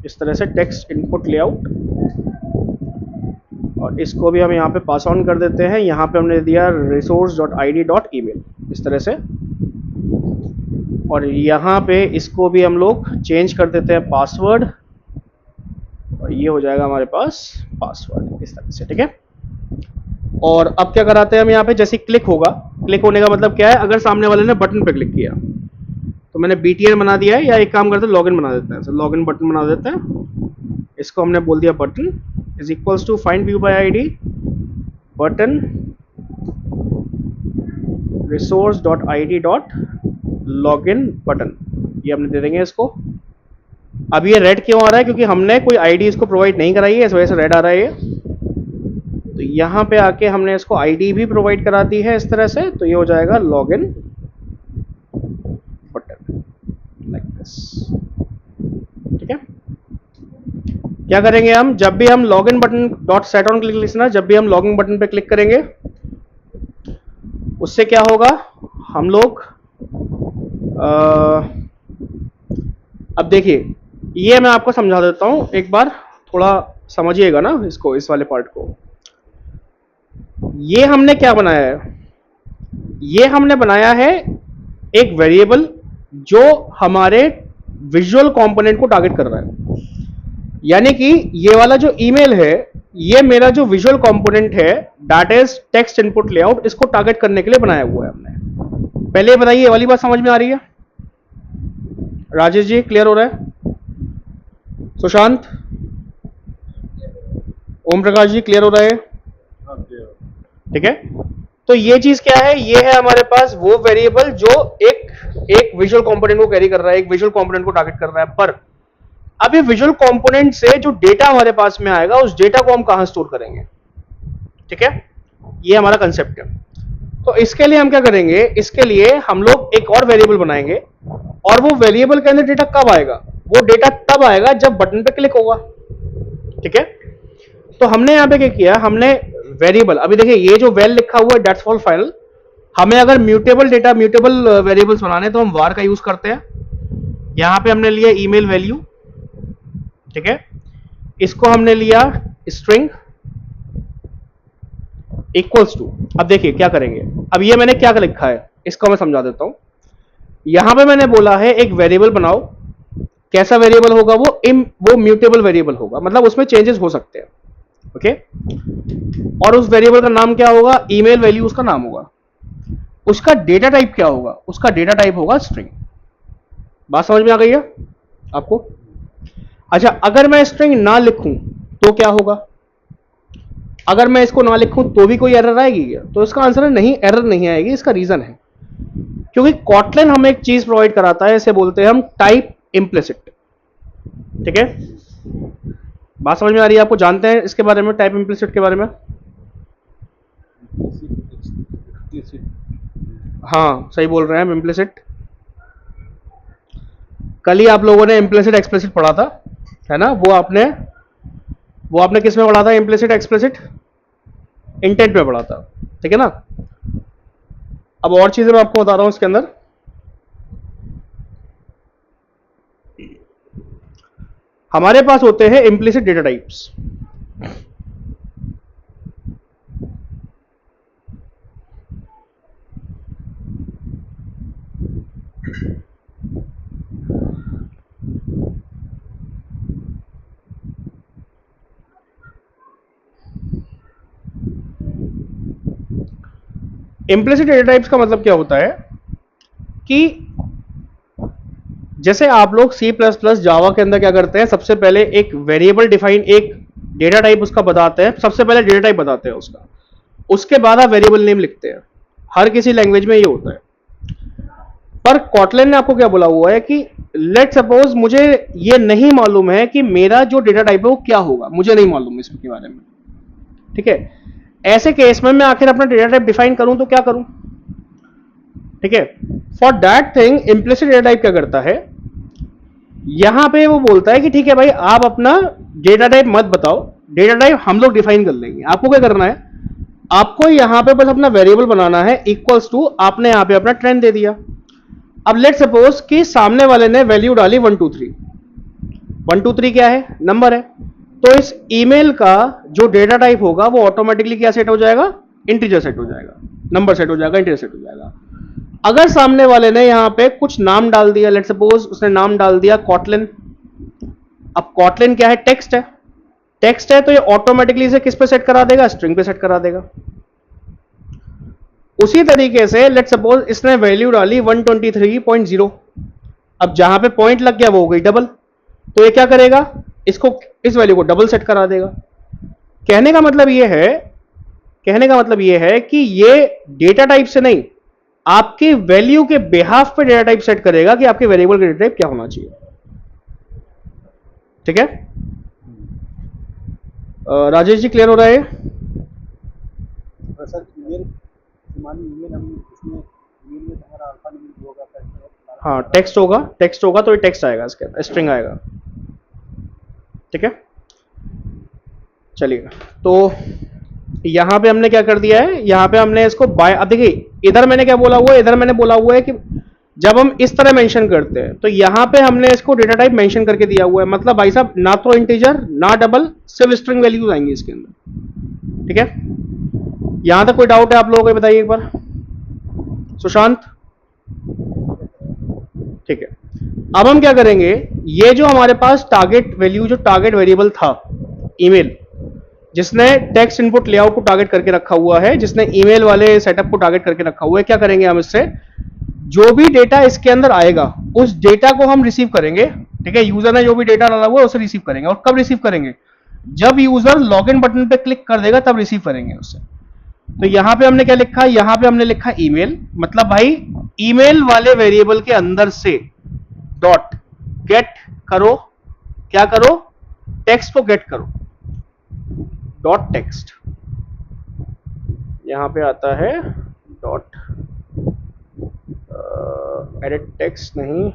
इस तरह से, टेक्स्ट इनपुट लेआउट, और इसको भी हम यहाँ पे पास ऑन कर देते हैं। यहाँ पे हमने दिया resource.id.email इस तरह से, और यहाँ पे इसको भी हम लोग चेंज कर देते हैं पासवर्ड, और ये हो जाएगा हमारे पास पासवर्ड इस तरह से, ठीक है। और अब क्या कराते हैं हम, यहाँ पे जैसे क्लिक होगा, क्लिक होने का मतलब क्या है, अगर सामने वाले ने बटन पे क्लिक किया तो मैंने BTN बना दिया है, या एक काम करते हैं लॉगिन बना देते हैं, लॉगिन बटन बना देते हैं। इसको हमने बोल दिया button is equals to find view by ID button resource.id.login button, ये हमने दे देंगे इसको। अब ये रेड क्यों आ रहा है, क्योंकि हमने कोई आईडी इसको प्रोवाइड नहीं कराई है, इस वजह से रेड आ रहा है ये। तो यहाँ पे आके हमने इसको आईडी भी प्रोवाइड करा दी है इस तरह से, तो ये हो जाएगा लॉगिन बटन लाइक दिस, ठीक है। क्या करेंगे हम, जब भी हम login button dot set on click लिखना, जब भी हम लॉगिन बटन पे क्लिक करेंगे उससे क्या होगा, हम लोग अब देखिए ये मैं आपको समझा देता हूं एक बार, थोड़ा समझिएगा ना इसको, इस वाले पार्ट को। ये हमने क्या बनाया है, ये हमने बनाया है एक वेरिएबल जो हमारे विजुअल कंपोनेंट को टारगेट कर रहा है। यानी कि ये वाला जो ईमेल है ये मेरा जो विजुअल कंपोनेंट है that is text input layout, इसको टारगेट करने के लिए बनाया हुआ है हमने। पहले बताइए ये वाली बात समझ में आ रही है? राजेश जी क्लियर हो रहा है? सुशांत, ओम प्रकाश जी क्लियर हो रहा है? ठीक है। तो ये चीज क्या है, ये है हमारे पास वो वेरिएबल जो एक एक विजुअल कंपोनेंट को कैरी कर रहा है, एक विजुअल कंपोनेंट को टारगेट कर रहा है। पर अब ये विजुअल कंपोनेंट से जो डेटा हमारे पास में आएगा उस डेटा को हम कहां स्टोर करेंगे, ठीक है, ये हमारा कंसेप्ट है। तो इसके लिए हम क्या करेंगे, इसके लिए हम लोग एक और वेरिएबल बनाएंगे, और वो वेरिएबल के अंदर डेटा कब आएगा, वो डेटा तब आएगा जब बटन पे क्लिक होगा, ठीक है। तो हमने यहां पे क्या किया, हमने वेरिएबल, अभी देखिए ये जो वेल लिखा हुआ है दैट्स फॉर फाइनल, हमें अगर म्यूटेबल डेटा, म्यूटेबल वेरिएबल्स बनाने तो हम var का यूज करते हैं। यहां पे हमने लिया ईमेल वैल्यू, ठीक है, इसको हमने लिया स्ट्रिंग इक्वल्स टू। अब देखिए क्या करेंगे, अब ये मैंने क्या लिखा है इसको मैं समझा देता हूं। यहां पे मैंने बोला है एक वेरिएबल बनाओ, कैसा वेरिएबल होगा वो म्यूटेबल वेरिएबल होगा, मतलब उसमें चेंजेस हो सकते हैं, ओके। और उस वेरिएबल का नाम क्या होगा, ईमेल वैल्यू उसका नाम होगा। उसका डेटा टाइप क्या होगा, उसका डेटा टाइप होगा स्ट्रिंग। बात समझ में आ गई है आपको? अच्छा, अगर मैं स्ट्रिंग ना लिखूं तो क्या होगा, अगर मैं इसको ना लिखूं तो भी कोई एरर आएगी क्या? तो इसका आंसर है नहीं, एरर नहीं आएगी। इसका रीजन है क्योंकि कॉटलिन हमें एक चीज प्रोवाइड कराता है, इसे बोलते हैं हम टाइप इम्प्लिसिट, ठीक है। बात समझ में आ रही है आपको? जानते हैं इसके बारे में, टाइप इम्प्लिसिट के बारे में? हाँ सही बोल रहे हैं, इम्प्लिसिट। कल ही आप लोगों ने इम्प्लिसिट एक्सप्लिसिट पढ़ा था, है ना? वो आपने किस में पढ़ा था, इम्प्लिसिट एक्सप्लिसिट? इंटेंट में पढ़ा था, ठीक है ना। अब और चीजें मैं आपको बता रहा हूं इसके अंदर। हमारे पास होते हैं implicit data types. Implicit data types का मतलब क्या होता है कि जैसे आप लोग C++ जावा के अंदर क्या करते हैं, सबसे पहले एक वेरिएबल डिफाइन, एक डेटा टाइप उसका बताते हैं, सबसे पहले डेटा टाइप बताते हैं उसका, उसके बाद आप वेरिएबल नेम लिखते हैं। हर किसी लैंग्वेज में ये होता है। पर कॉटलिन ने आपको क्या बोला हुआ है कि लेट सपोज मुझे ये नहीं मालूम है कि मेरा जो डेटा टाइप है वो क्या होगा, मुझे नहीं मालूम इसके बारे में, ठीक है। ऐसे केस में मैं आखिर अपना डेटा टाइप डिफाइन करूं तो क्या करूं, ठीक है। For that thing implicit data type क्या करता है, यहां पे वो बोलता है कि ठीक है भाई, आप अपना डेटा टाइप मत बताओ, डेटा टाइप हम लोग डिफाइन कर लेंगे। आपको क्या करना है, आपको यहां पे बस अपना वेरिएबल बनाना है इक्वल्स टू, आपने यहां पे अपना ट्रेंड दे दिया। अब लेट सपोज कि सामने वाले ने वैल्यू डाली 123, 123 क्या है, नंबर है। तो इस ईमेल का जो डेटा टाइप होगा वो ऑटोमेटिकली क्या सेट हो जाएगा, इंटीजर सेट हो जाएगा, नंबर सेट हो जाएगा, इंटीजर सेट हो जाएगा। अगर सामने वाले ने यहां पे कुछ नाम डाल दिया, लेट सपोज उसने नाम डाल दिया कॉटलिन। अब कॉटलिन क्या है, टेक्स्ट है, टेक्स्ट है, तो ये ऑटोमेटिकली इसे किस पे सेट करा देगा, स्ट्रिंग पे सेट करा देगा। उसी तरीके से लेट सपोज इसने वैल्यू डाली 123.0, अब जहां पे पॉइंट लग गया वो हो गई डबल, तो ये क्या करेगा, इसको, इस वैल्यू को डबल सेट करा देगा। कहने का मतलब ये है, कहने का मतलब ये है कि ये डेटा टाइप से नहीं, आपकी वैल्यू के बिहाफ पे डेटा टाइप सेट करेगा कि आपके वेरिएबल का डेटा टाइप क्या होना चाहिए, ठीक है। राजेश जी क्लियर हो रहा है? सर ईमेल, ईमेल हम इसमें ईमेल में हमारा अल्फान्यूमेरिक होगा, हाँ टेक्स्ट होगा, टेक्स्ट होगा तो ये टेक्स्ट आएगा, इसके अंदर स्ट्रिंग आएगा, ठीक है। चलिए, तो यहां पे हमने क्या कर दिया है, यहां पे हमने इसको बाय, अब देखिए इधर मैंने क्या बोला हुआ है, इधर मैंने बोला हुआ है कि जब हम इस तरह मेंशन करते हैं तो यहां पे हमने इसको डेटा टाइप मेंशन करके दिया हुआ है, मतलब भाई साहब ना तो इंटीजर ना डबल, सिर्फ स्ट्रिंग वैल्यूज आएंगी इसके अंदर, ठीक है। यहां तक कोई डाउट है आप लोगों को, बताइए एक बार, सुशांत? ठीक है। अब हम क्या करेंगे, ये जो हमारे पास टारगेट वैल्यू, जो टारगेट वेरिएबल था ईमेल, जिसने टेक्स्ट इनपुट लेआउट को टारगेट करके रखा हुआ है, जिसने ईमेल वाले सेटअप को टारगेट करके रखा हुआ है, क्या करेंगे हम इससे, जो भी डेटा इसके अंदर आएगा उस डेटा को हम रिसीव करेंगे, ठीक है। यूजर ने जो भी डेटा डाला हुआ है उसे रिसीव करेंगे, और कब रिसीव करेंगे, जब यूजर लॉगिन बटन पे क्लिक कर देगा तब रिसीव करेंगे उससे। तो यहां पे हमने क्या लिखा, यहां पे हमने लिखा ईमेल, मतलब भाई ईमेल वाले वेरिएबल के अंदर से डॉट गेट करो, क्या करो, टेक्स्ट को गेट करो, डॉट टेक्स्ट, यहां पे आता है डॉट एडिट टेक्स्ट नहीं,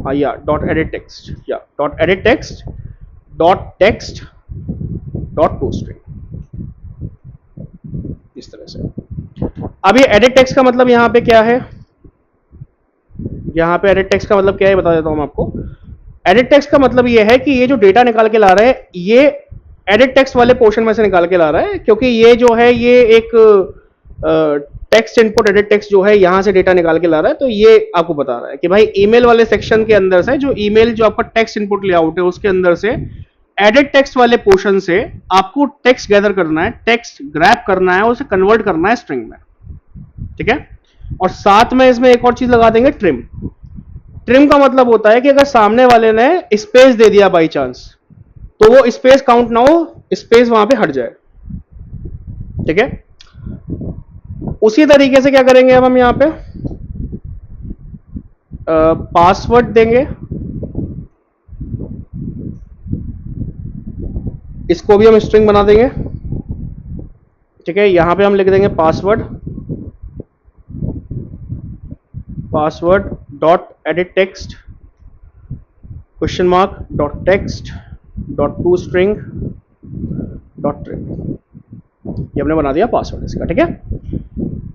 हाँ या डॉट एडिट टेक्स्ट, या dot edit text dot text dot to string, इस तरह से। अब ये एडिट टेक्स्ट का मतलब यहां पे क्या है, यहां पे एडिट टेक्स्ट का मतलब क्या है बता देता हूं मैं आपको। एडिट टेक्स्ट का मतलब ये है कि ये जो डेटा निकाल के ला रहा है ये एडिट टेक्स्ट वाले पोर्शन में से निकाल के ला रहा है, क्योंकि ये जो है ये एक टेक्स्ट इनपुट एडिट टेक्स्ट जो है यहां से डेटा निकाल के ला रहा है, तो ये आपको बता रहा है कि भाई ईमेल वाले सेक्शन के अंदर से जो ईमेल जो आपका टेक्स्ट इनपुट लेआउट है उसके अंदर से एडिट टेक्स्ट वाले पोर्शन से आपको टेक्स्ट गैदर करना है, टेक्स्ट ग्रैब करना है और उसे कन्वर्ट करना है स्ट्रिंग में, ठीक है। और साथ में इसमें एक और चीज लगा देंगे, ट्रिम। ट्रिम का मतलब होता है कि अगर सामने वाले ने स्पेस दे दिया बाई चांस, तो वो स्पेस काउंट ना हो, स्पेस वहां पे हट जाए, ठीक है। उसी तरीके से क्या करेंगे अब हम यहां पे पासवर्ड देंगे, इसको भी हम स्ट्रिंग बना देंगे, ठीक है। यहां पे हम लिख देंगे password, password dot edit text question mark dot text dot to string dot trim, ये हमने बना दिया पासवर्ड इसका, ठीक है।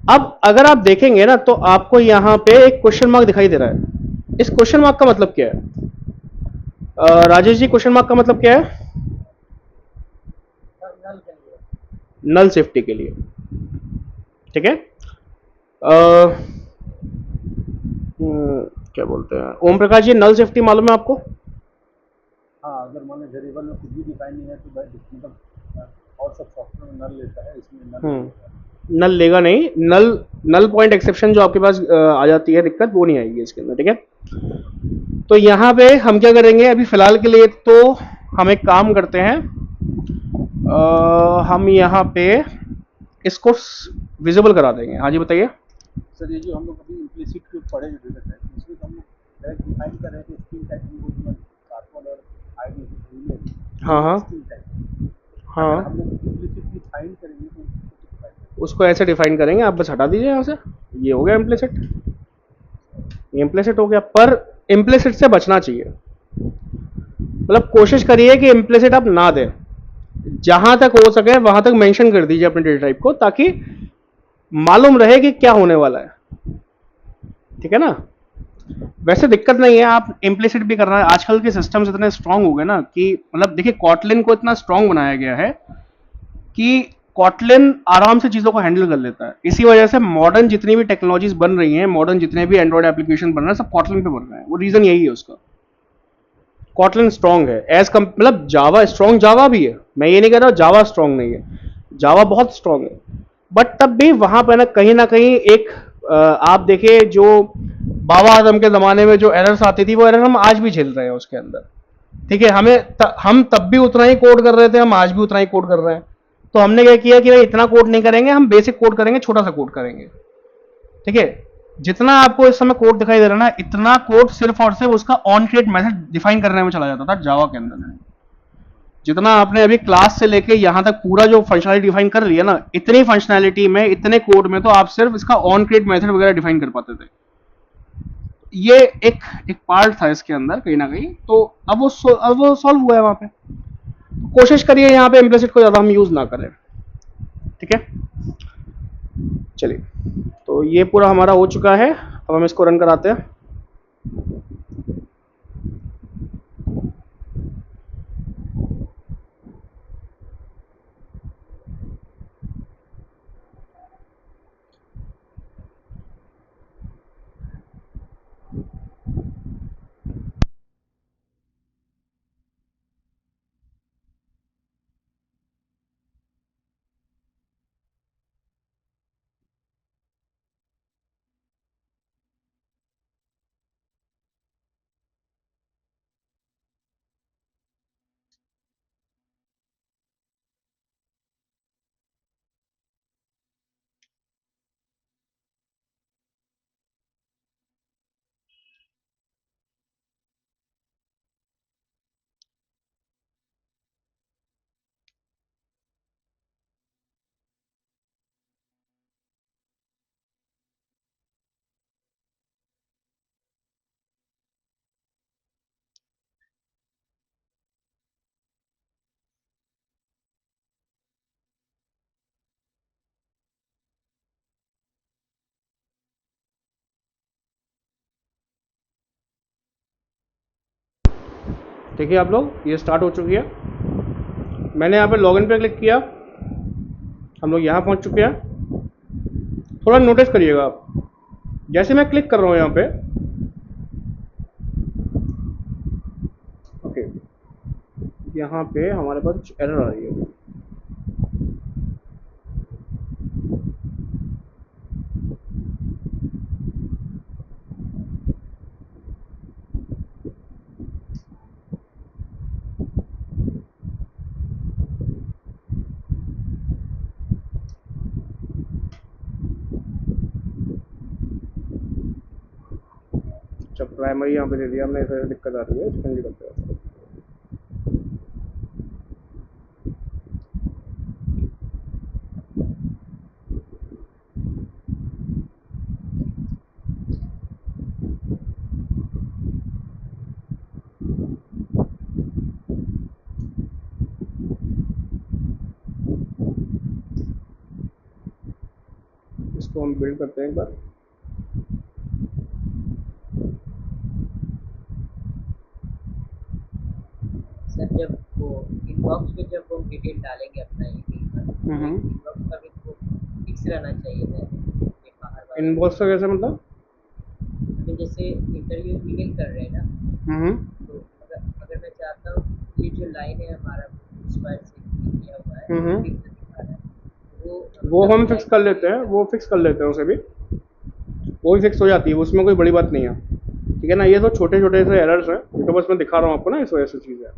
अब अगर आप देखेंगे ना तो आपको यहां पे एक क्वेश्चन मार्क दिखाई दे रहा है, इस क्वेश्चन मार्क का मतलब क्या है, राजेश जी क्वेश्चन मार्क का मतलब क्या है, नल के लिए। नल सेफ्टी के लिए, ठीक है। अ, क्या बोलते हैं ओम प्रकाश जी, नल सेफ्टी मालूम है आपको। हाँ, अगर मान लो वेरिएबल में कुछ भी डिफाइन नहीं है तो भाई मतलब और सब सॉफ्टवेयर में नल लेता है, इसमें नल नहीं लेता है। नल लेगा नहीं, नल नल पॉइंट एक्सेप्शन जो आपके पास आ जाती है दिक्कत, वो नहीं आएगी इसके अंदर, ठीक है। तो यहां पे हम क्या करेंगे अभी फिलहाल के लिए, तो हम एक काम करते हैं, हम यहां पे इसको विजिबल करा देंगे। हाँ जी बताइए। सर ये जो हम लोग अभी इम्प्लिसिट के पढ़े जो डेटा टाइप, इसमें तो हम लोग डायरेक्ट डिफाइन कर रहे थे स्ट्रिंग टाइप हम लोग में पासवर्ड और आईडी ईमेल, हाँ ये हाँ स्ट्रिंग टाइप। अगर हम हाँ, लोग इम्प्लिसिटली फाइन करेंगे तो उसको कैसे डिफाइन करेंगे? उसको ऐसे डिफाइन करेंगे, आप बस हटा दीजिए यहाँ से, ये हो गया इम्प्लिसिट, इम्प्लिसिट हो गया। पर इम्प्लिसिट से बचना चाहिए, मतलब कोशिश करिए कि इम्प्लिसिट आप ना दें, जहां तक हो सके वहां तक मेंशन कर दीजिए अपने डेटा टाइप को, ताकि मालूम रहे कि क्या होने वाला है, ठीक है ना। वैसे दिक्कत नहीं है, आप इम्प्लिसिट भी कर रहे हैं, आजकल के सिस्टम्स इतने स्ट्रांग हो गए ना कि मतलब देखिए कॉटलिन को इतना स्ट्रांग बनाया गया है कि कॉटलिन आराम से चीजों को हैंडल कर लेता है। इसी वजह से मॉडर्न जितनी भी टेक्नोलॉजीज बन रही हैं, मॉडर्न जितने भी एंड्रॉइड एप्लीकेशन बन रहे हैं, सब कॉटलिन पे बन रहे हैं, वो रीजन यही है उसका। कॉटलिन स्ट्रांग है एज कम, मतलब जावा स्ट्रांग, जावा भी है, मैं ये नहीं कह रहा जावा स्ट्रांग नहीं है, जावा बहुत स्ट्रांग है, बट तब भी वहां पर ना कहीं एक आप देखिए जो बाबा आदम के जमाने में जो एरर्स आती थी वो एरर हम आज भी झेल रहे हैं उसके अंदर, ठीक है। हम तब भी उतना ही कोड कर रहे थे, हम आज भी उतना ही कोड कर रहे हैं। तो हमने क्या किया कि भाई इतना कोड नहीं करेंगे, हम बेसिक कोड करेंगे, छोटा सा कोड करेंगे, ठीक है। जितना आपको इस समय कोड दिखाई दे रहा है ना, इतना कोड सिर्फ और सिर्फ उसका ऑन क्रिएट मेथड डिफाइन करने में चला जाता था जावा के अंदर। जितना आपने अभी क्लास से लेके यहां तक पूरा जो फंक्शनलिटी डिफाइन कर लिया ना, इतनी फंक्शनलिटी में इतने कोड में तो आप सिर्फ इसका ऑन क्रिएट मेथड वगैरह डिफाइन कर पाते थे। ये एक एक पार्ट था इसके अंदर कहीं ना कहीं, तो अब वो सॉल्व हुआ है वहां पे। कोशिश करिए यहाँ पे इम्प्लिसिट को ज्यादा हम यूज ना करें, ठीक है। चलिए, तो ये पूरा हमारा हो चुका है, अब हम इसको रन कराते हैं। देखिए आप लोग, ये स्टार्ट हो चुकी है। मैंने यहाँ पे लॉगिन पे क्लिक किया, हम लोग यहाँ पहुँच चुके हैं। थोड़ा नोटिस करिएगा आप, जैसे मैं क्लिक कर रहा हूँ यहाँ पे, ओके, यहाँ पे हमारे पास कुछ एरर आ रही है। अच्छा, प्राइमरी यहाँ पे दे दिया हमने, इसे दिक्कत आ रही है, चेंज करते हैं। इसको हम बिल्ड करते हैं एक बार। सर जब वो इनबॉक्स में जब हम डिटेल डालेंगे अपना ईमेल का, तो इनबॉक्स का भी वो फिक्स रहना चाहिए ना, ये बाहर वाला। इनबॉक्स का कैसे मतलब? अभी जैसे इंटरव्यू ईमेल कर रहे हैं ना, तो अगर मैं चाहता हूँ कि ये जो लाइन है हमारा एक्सपायर से किया हुआ है, फिक्स दिखा रहा है, वो हम फिक्स कर लेते हैं, वो फिक्स कर लेते हैं उसे भी, वो भी फिक्स हो जाती है, उसमें कोई बड़ी बात नहीं है। ठीक है ना, ये तो छोटे छोटे से एरर्स हैं, ये तो बस मैं दिखा रहा हूँ आपको ना, इस वजह से चीज़ है।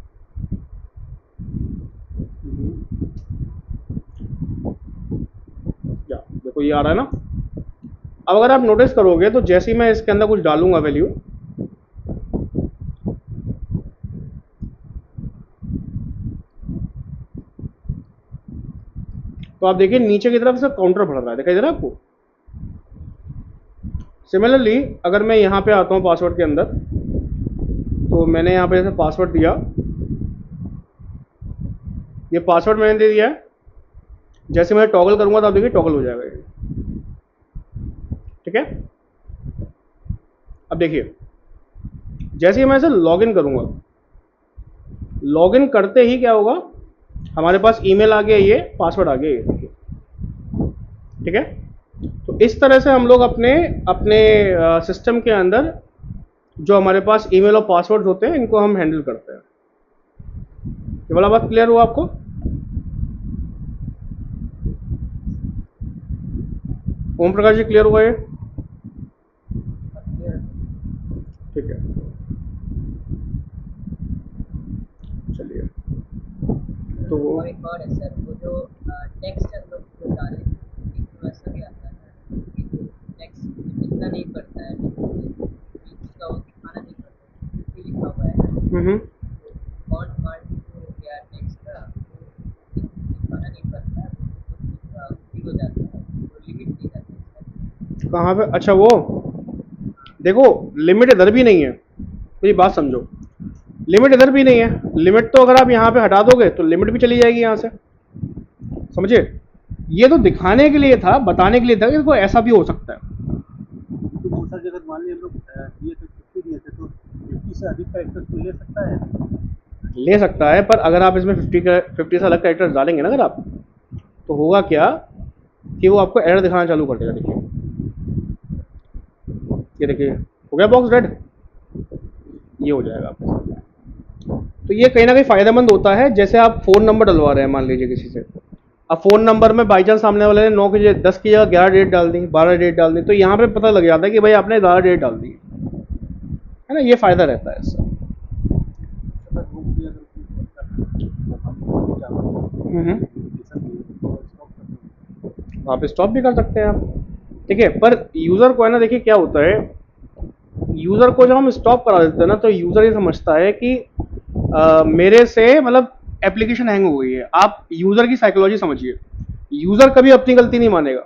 या देखो ये आ रहा है ना। अब अगर आप नोटिस करोगे तो जैसे ही मैं इसके अंदर कुछ डालूंगा वैल्यू, तो आप देखिए नीचे की तरफ से काउंटर बढ़ रहा है, दिखाई दे रहा है आपको। सिमिलरली अगर मैं यहाँ पे आता हूँ पासवर्ड के अंदर, तो मैंने यहाँ पे जैसे पासवर्ड दिया, ये पासवर्ड मैंने दे दिया है, जैसे मैं टॉगल करूंगा तो आप देखिए टॉगल हो जाएगा ये। ठीक है, अब देखिए जैसे ही मैं इसे लॉगिन करूंगा, लॉगिन करते ही क्या होगा, हमारे पास ईमेल आ गया, ये पासवर्ड आ गया, ये देखिए। ठीक है, तो इस तरह से हम लोग अपने अपने सिस्टम के अंदर जो हमारे पास ईमेल और पासवर्ड होते हैं, इनको हम हैंडल करते हैं। ये वाला बात क्लियर हुआ आपको? ओम प्रकाश जी, क्लियर हुआ ये? ठीक है, चलिए। तो और एक और है सर, वो जो टेक्स्ट हम लोग जो डालें, इसमें ऐसा भी आता है कि जो टेक्स्ट इतना नहीं पड़ता है, उसका वो दिखाना नहीं पड़ता, क्योंकि लिखा हुआ है ना, तो फॉन्ट मार्जिन जो या टेक्स्ट का वो दिखाना नहीं पड़ता, तो फिल हो जाता है, तो लिमिट दी जाती है। कहाँ पे? अच्छा वो देखो, लिमिट इधर भी नहीं है, मेरी बात समझो, लिमिट इधर भी नहीं है। लिमिट तो अगर आप यहाँ पे हटा दोगे तो लिमिट भी चली जाएगी यहाँ से, समझे? ये तो दिखाने के लिए था, बताने के लिए था कि देखो ऐसा भी हो सकता है। तो बहुत सारी जगह मान लीजिए हम लोग दिए थे 50 दिए थे, तो 50 से अधिक कैरेक्टर्स को ले सकता है। ले सकता है, पर अगर आप इसमें 50 से अलग कैरेक्टर्स डालेंगे ना अगर आप, तो होगा क्या कि वो आपको एरर दिखाना चालू कर देगा। देखिए ये देखिए, हो गया बॉक्स रेड, ये हो जाएगा आपके सामने। तो ये कहीं ना कहीं फायदेमंद होता है। जैसे आप फ़ोन नंबर डलवा रहे हैं मान लीजिए किसी से, अब फ़ोन नंबर में बाई चांस सामने वाले ने 9 की जगह 10 की जगह 11 डेट डाल दी, 12 डेट डाल दी, तो यहाँ पे पता लग जाता है कि भाई आपने 11 डेट डाल दी है ना। ये फ़ायदा रहता है इससे। तो मैं घूम के अगर हम चाहते वहाँ पे स्टॉप भी कर सकते हैं आप। ठीक है, पर यूज़र को है ना, देखिए क्या होता है, यूज़र को जब हम स्टॉप करा देते हैं ना, तो यूज़र ये समझता है कि मेरे से मतलब एप्लीकेशन हैंग हो गई है। आप यूज़र की साइकोलॉजी समझिए, यूज़र कभी अपनी गलती नहीं मानेगा।